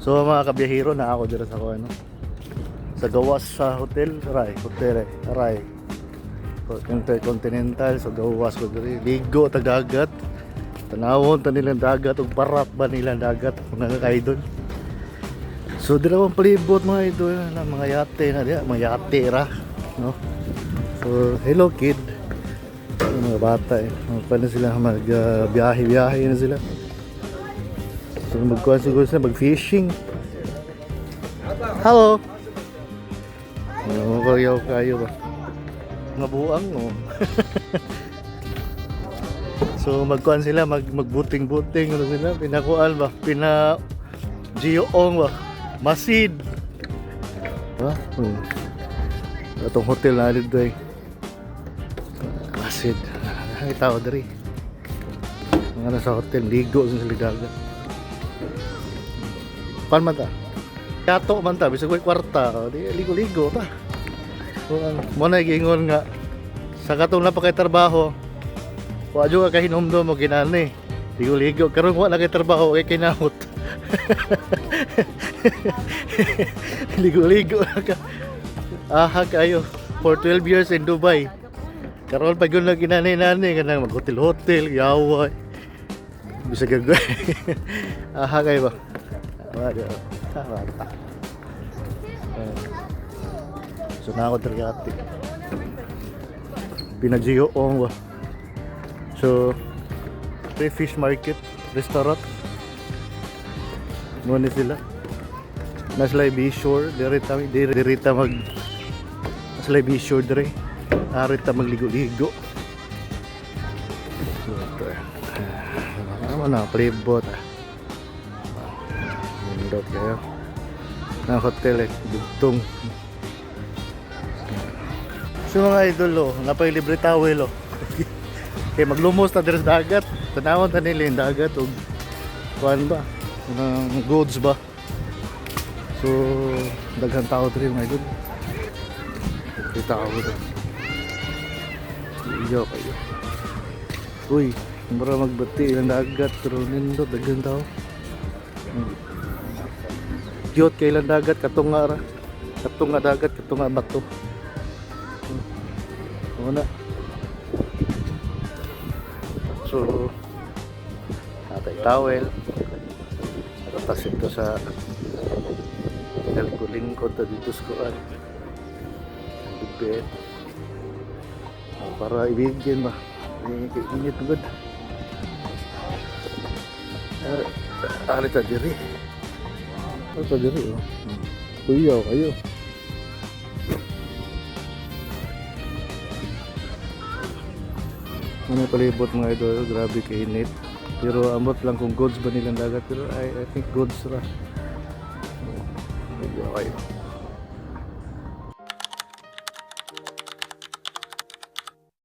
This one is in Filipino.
So mga kabiyahero na ako dito sa ano, sa gawas sa hotel Rai Intercontinental. So gawas ko diri ligo tag dagat, tanawon ta nilang dagat ug barak ba nilang dagat mga ka-idol. So dira man palibot mga idol na mga yate na diya, mga yate ra no. So hello kid, mga bata paano sila mag biyahe na sila. So magkuhan siguro sila, mag-fishing. Hello! Kayo ba? Mga buang no? So magkuhan sila, magbuting-buting ano sila, pinakuan ba? Pina-gioong ba? Masid! Diba? Itong hotel na dito eh. Masid. Ay tao dari. Mga nasa hotel, ligo sa silidagan. Pan man ta? Kato man ta, bisag may kwarta, di ligo-ligo ta. Mo na giingon nga sa katong na pa kay trabaho, wa jud ka hinumdum mo ginani. Ligo-ligo karon wa na kay trabaho kay kinahot. Ligo-ligo ka. Aha kayo for 12 years in Dubai. Karon pag yun lang ginani-nani kanang mag-hotel-hotel, yaway. Bisag gagawin. Aha kayo ba? Waduh, mantap. So na ako tergati. Pinagjiyoong ba. So fish market, restaurant. Muna sila. Naslay Beachshore, dirita mag Naslay Beachshore dire. Arita magligo-ligo. So ito. Ano na palibot Dot kayo ng hotel dugtong. So mga idol napay libre towel kay maglumos ta diri sa dagat, tanawon ta nila yung dagat ug kuan ba ng goods ba. So daghan tao diri mga idol, kita ako dito iyo kayo. Uy mura magbati ng dagat pero nindot daghan tao. Cute kailan dagat katunga ra. Katunga dagat, katunga bato. Una. So atay towel. Tapos ito sa lingkod ta dito sa kuan. Bed. Para ibigin ba. Init good. Ari ta diri. Ito diri kuyaw kayo. Ano palibot mga idol, grabe kainit. Pero amot lang kung goods ba nilang dagat, pero I think goods ra. Kuyaw kayo.